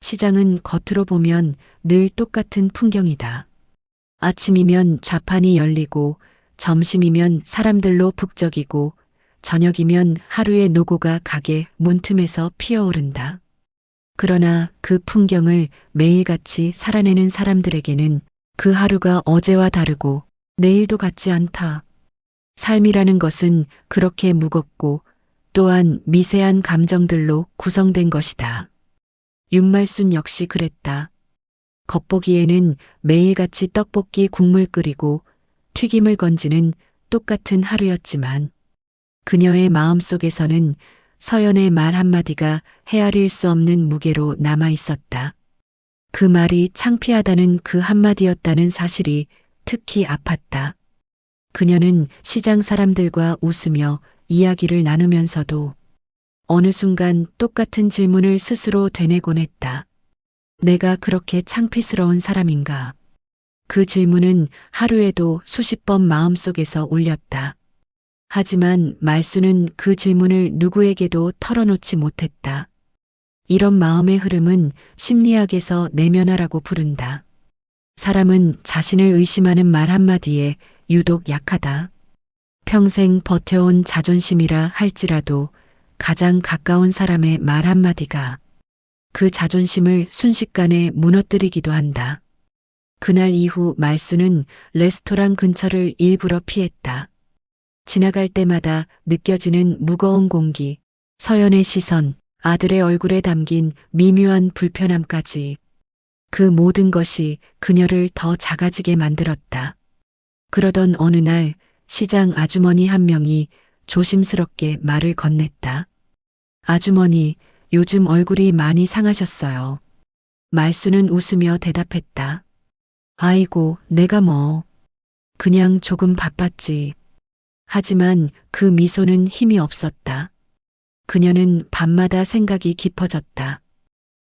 시장은 겉으로 보면 늘 똑같은 풍경이다. 아침이면 좌판이 열리고, 점심이면 사람들로 북적이고, 저녁이면 하루의 노고가 가게 문틈에서 피어오른다. 그러나 그 풍경을 매일같이 살아내는 사람들에게는 그 하루가 어제와 다르고 내일도 같지 않다. 삶이라는 것은 그렇게 무겁고 또한 미세한 감정들로 구성된 것이다. 윤말순 역시 그랬다. 겉보기에는 매일같이 떡볶이 국물 끓이고 튀김을 건지는 똑같은 하루였지만 그녀의 마음속에서는 서연의 말 한마디가 헤아릴 수 없는 무게로 남아 있었다. 그 말이 창피하다는 그 한마디였다는 사실이 특히 아팠다. 그녀는 시장 사람들과 웃으며 이야기를 나누면서도 어느 순간 똑같은 질문을 스스로 되뇌곤 했다. 내가 그렇게 창피스러운 사람인가? 그 질문은 하루에도 수십 번 마음속에서 울렸다. 하지만 말수는 그 질문을 누구에게도 털어놓지 못했다. 이런 마음의 흐름은 심리학에서 내면화라고 부른다. 사람은 자신을 의심하는 말 한마디에 유독 약하다. 평생 버텨온 자존심이라 할지라도 가장 가까운 사람의 말 한마디가 그 자존심을 순식간에 무너뜨리기도 한다. 그날 이후 말수는 레스토랑 근처를 일부러 피했다. 지나갈 때마다 느껴지는 무거운 공기, 서연의 시선, 아들의 얼굴에 담긴 미묘한 불편함까지 그 모든 것이 그녀를 더 작아지게 만들었다. 그러던 어느 날 시장 아주머니 한 명이 조심스럽게 말을 건넸다. 아주머니, 요즘 얼굴이 많이 상하셨어요. 말수는 웃으며 대답했다. 아이고, 내가 뭐. 그냥 조금 바빴지. 하지만 그 미소는 힘이 없었다. 그녀는 밤마다 생각이 깊어졌다.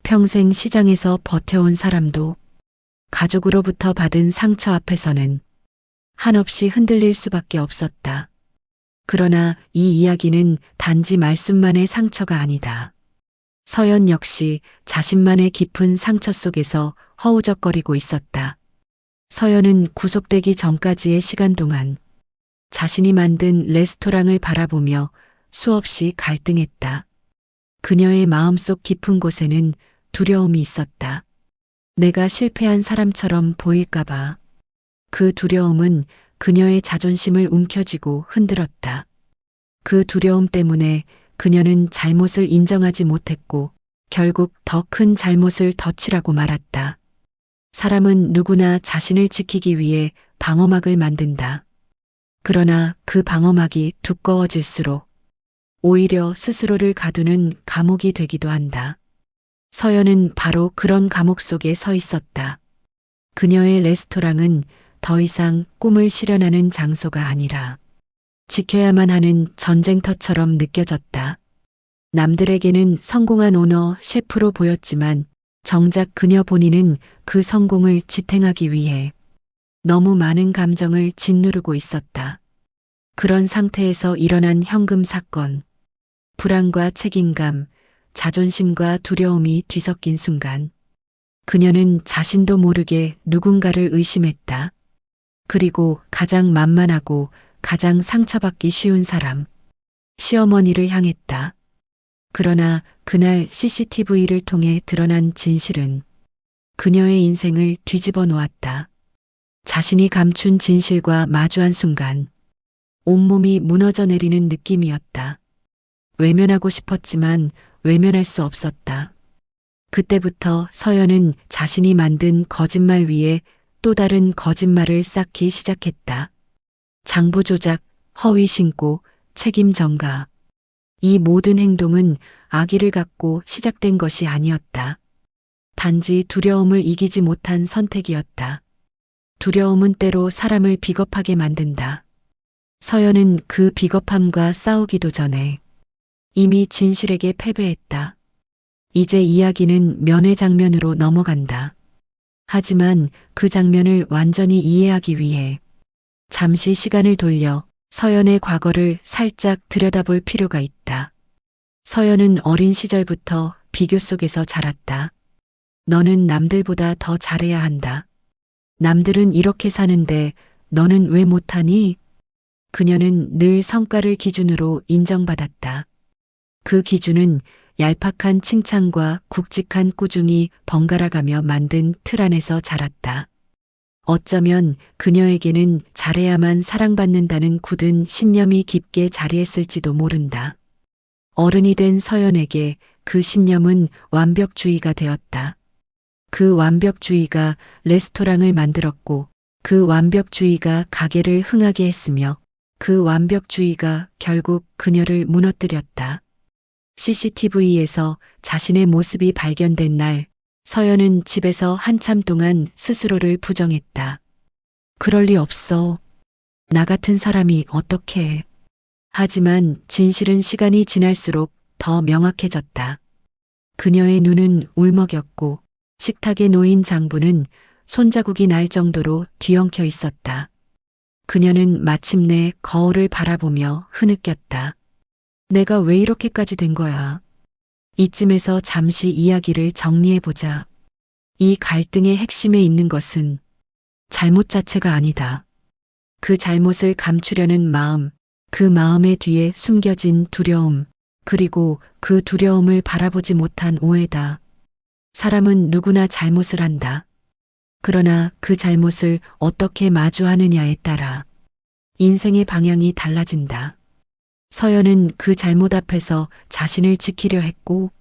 평생 시장에서 버텨온 사람도 가족으로부터 받은 상처 앞에서는 한없이 흔들릴 수밖에 없었다. 그러나 이 이야기는 단지 말씀만의 상처가 아니다. 서연 역시 자신만의 깊은 상처 속에서 허우적거리고 있었다. 서연은 구속되기 전까지의 시간 동안 자신이 만든 레스토랑을 바라보며 수없이 갈등했다. 그녀의 마음속 깊은 곳에는 두려움이 있었다. 내가 실패한 사람처럼 보일까봐. 그 두려움은 그녀의 자존심을 움켜쥐고 흔들었다. 그 두려움 때문에 그녀는 잘못을 인정하지 못했고 결국 더 큰 잘못을 덧치라고 말았다. 사람은 누구나 자신을 지키기 위해 방어막을 만든다. 그러나 그 방어막이 두꺼워질수록 오히려 스스로를 가두는 감옥이 되기도 한다. 서연은 바로 그런 감옥 속에 서 있었다. 그녀의 레스토랑은 더 이상 꿈을 실현하는 장소가 아니라 지켜야만 하는 전쟁터처럼 느껴졌다. 남들에게는 성공한 오너, 셰프로 보였지만 정작 그녀 본인은 그 성공을 지탱하기 위해 너무 많은 감정을 짓누르고 있었다. 그런 상태에서 일어난 현금 사건, 불안과 책임감, 자존심과 두려움이 뒤섞인 순간 그녀는 자신도 모르게 누군가를 의심했다. 그리고 가장 만만하고 가장 상처받기 쉬운 사람, 시어머니를 향했다. 그러나 그날 CCTV를 통해 드러난 진실은 그녀의 인생을 뒤집어 놓았다. 자신이 감춘 진실과 마주한 순간 온몸이 무너져 내리는 느낌이었다. 외면하고 싶었지만 외면할 수 없었다. 그때부터 서연은 자신이 만든 거짓말 위에 또 다른 거짓말을 쌓기 시작했다. 장부 조작, 허위 신고, 책임 전가. 이 모든 행동은 악의를 갖고 시작된 것이 아니었다. 단지 두려움을 이기지 못한 선택이었다. 두려움은 때로 사람을 비겁하게 만든다. 서연은 그 비겁함과 싸우기도 전에 이미 진실에게 패배했다. 이제 이야기는 면회 장면으로 넘어간다. 하지만 그 장면을 완전히 이해하기 위해 잠시 시간을 돌려 서연의 과거를 살짝 들여다볼 필요가 있다. 서연은 어린 시절부터 비교 속에서 자랐다. 너는 남들보다 더 잘해야 한다. 남들은 이렇게 사는데 너는 왜 못하니? 그녀는 늘 성과를 기준으로 인정받았다. 그 기준은 얄팍한 칭찬과 굵직한 꾸중이 번갈아가며 만든 틀 안에서 자랐다. 어쩌면 그녀에게는 잘해야만 사랑받는다는 굳은 신념이 깊게 자리했을지도 모른다. 어른이 된 서연에게 그 신념은 완벽주의가 되었다. 그 완벽주의가 레스토랑을 만들었고, 그 완벽주의가 가게를 흥하게 했으며, 그 완벽주의가 결국 그녀를 무너뜨렸다. CCTV에서 자신의 모습이 발견된 날, 서연은 집에서 한참 동안 스스로를 부정했다. 그럴 리 없어. 나 같은 사람이 어떻게 해. 하지만 진실은 시간이 지날수록 더 명확해졌다. 그녀의 눈은 울먹였고 식탁에 놓인 장부는 손자국이 날 정도로 뒤엉켜 있었다. 그녀는 마침내 거울을 바라보며 흐느꼈다. 내가 왜 이렇게까지 된 거야? 이쯤에서 잠시 이야기를 정리해보자. 이 갈등의 핵심에 있는 것은 잘못 자체가 아니다. 그 잘못을 감추려는 마음, 그 마음의 뒤에 숨겨진 두려움, 그리고 그 두려움을 바라보지 못한 오해다. 사람은 누구나 잘못을 한다. 그러나 그 잘못을 어떻게 마주하느냐에 따라 인생의 방향이 달라진다. 서연은 그 잘못 앞에서 자신을 지키려 했고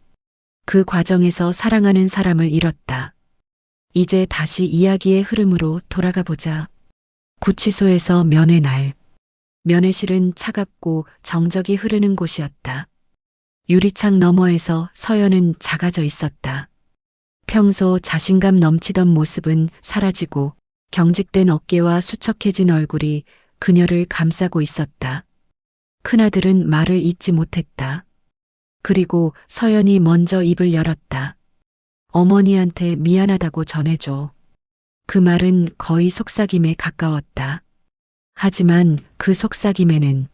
그 과정에서 사랑하는 사람을 잃었다. 이제 다시 이야기의 흐름으로 돌아가 보자. 구치소에서 면회 날. 면회실은 차갑고 정적이 흐르는 곳이었다. 유리창 너머에서 서연은 작아져 있었다. 평소 자신감 넘치던 모습은 사라지고 경직된 어깨와 수척해진 얼굴이 그녀를 감싸고 있었다. 큰아들은 말을 잇지 못했다. 그리고 서연이 먼저 입을 열었다. 어머니한테 미안하다고 전해줘. 그 말은 거의 속삭임에 가까웠다. 하지만 그 속삭임에는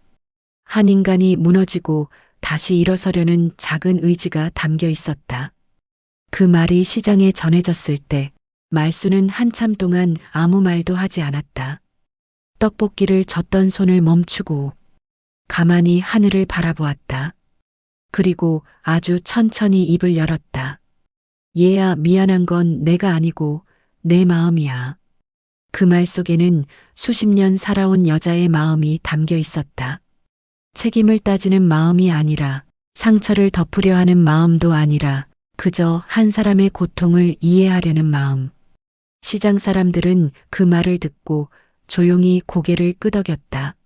한 인간이 무너지고 다시 일어서려는 작은 의지가 담겨 있었다. 그 말이 시장에 전해졌을 때 말수는 한참 동안 아무 말도 하지 않았다. 떡볶이를 젓던 손을 멈추고 가만히 하늘을 바라보았다. 그리고 아주 천천히 입을 열었다. 얘야, 미안한 건 내가 아니고 내 마음이야. 그 말 속에는 수십 년 살아온 여자의 마음이 담겨 있었다. 책임을 따지는 마음이 아니라 상처를 덮으려 하는 마음도 아니라 그저 한 사람의 고통을 이해하려는 마음. 시장 사람들은 그 말을 듣고 조용히 고개를 끄덕였다.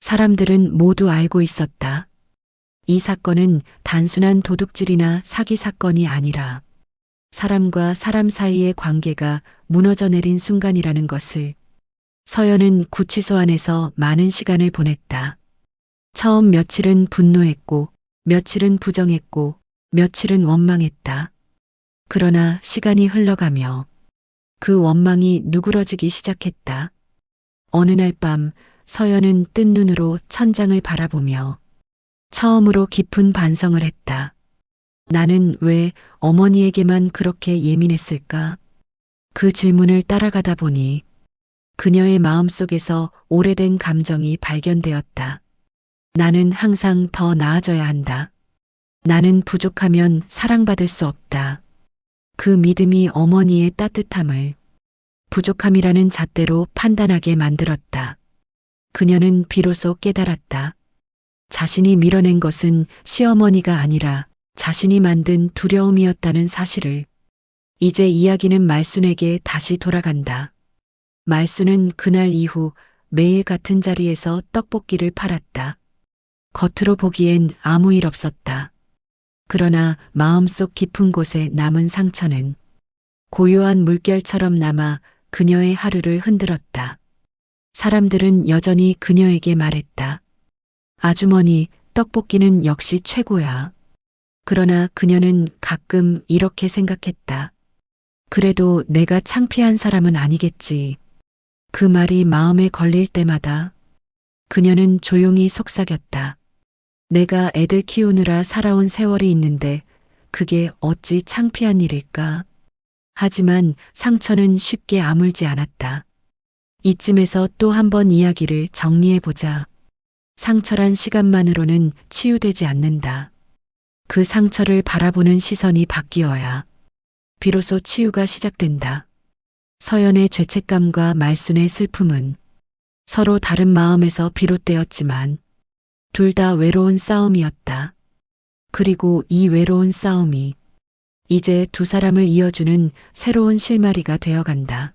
사람들은 모두 알고 있었다. 이 사건은 단순한 도둑질이나 사기 사건이 아니라 사람과 사람 사이의 관계가 무너져 내린 순간이라는 것을. 서연은 구치소 안에서 많은 시간을 보냈다. 처음 며칠은 분노했고, 며칠은 부정했고, 며칠은 원망했다. 그러나 시간이 흘러가며 그 원망이 누그러지기 시작했다. 어느 날 밤 서연은 뜬 눈으로 천장을 바라보며 처음으로 깊은 반성을 했다. 나는 왜 어머니에게만 그렇게 예민했을까? 그 질문을 따라가다 보니 그녀의 마음속에서 오래된 감정이 발견되었다. 나는 항상 더 나아져야 한다. 나는 부족하면 사랑받을 수 없다. 그 믿음이 어머니의 따뜻함을 부족함이라는 잣대로 판단하게 만들었다. 그녀는 비로소 깨달았다. 자신이 밀어낸 것은 시어머니가 아니라 자신이 만든 두려움이었다는 사실을. 이제 이야기는 말순에게 다시 돌아간다. 말순은 그날 이후 매일 같은 자리에서 떡볶이를 팔았다. 겉으로 보기엔 아무 일 없었다. 그러나 마음속 깊은 곳에 남은 상처는 고요한 물결처럼 남아 그녀의 하루를 흔들었다. 사람들은 여전히 그녀에게 말했다. 아주머니, 떡볶이는 역시 최고야. 그러나 그녀는 가끔 이렇게 생각했다. 그래도 내가 창피한 사람은 아니겠지. 그 말이 마음에 걸릴 때마다 그녀는 조용히 속삭였다. 내가 애들 키우느라 살아온 세월이 있는데 그게 어찌 창피한 일일까? 하지만 상처는 쉽게 아물지 않았다. 이쯤에서 또 한 번 이야기를 정리해보자. 상처란 시간만으로는 치유되지 않는다. 그 상처를 바라보는 시선이 바뀌어야 비로소 치유가 시작된다. 서연의 죄책감과 말순의 슬픔은 서로 다른 마음에서 비롯되었지만 둘 다 외로운 싸움이었다. 그리고 이 외로운 싸움이 이제 두 사람을 이어주는 새로운 실마리가 되어간다.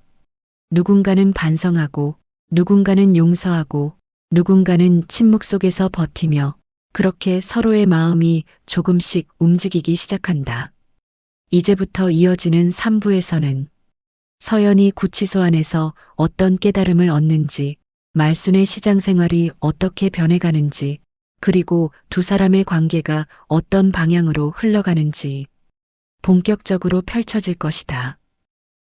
누군가는 반성하고, 누군가는 용서하고, 누군가는 침묵 속에서 버티며 그렇게 서로의 마음이 조금씩 움직이기 시작한다. 이제부터 이어지는 3부에서는 서연이 구치소 안에서 어떤 깨달음을 얻는지, 말순의 시장 생활이 어떻게 변해가는지, 그리고 두 사람의 관계가 어떤 방향으로 흘러가는지 본격적으로 펼쳐질 것이다.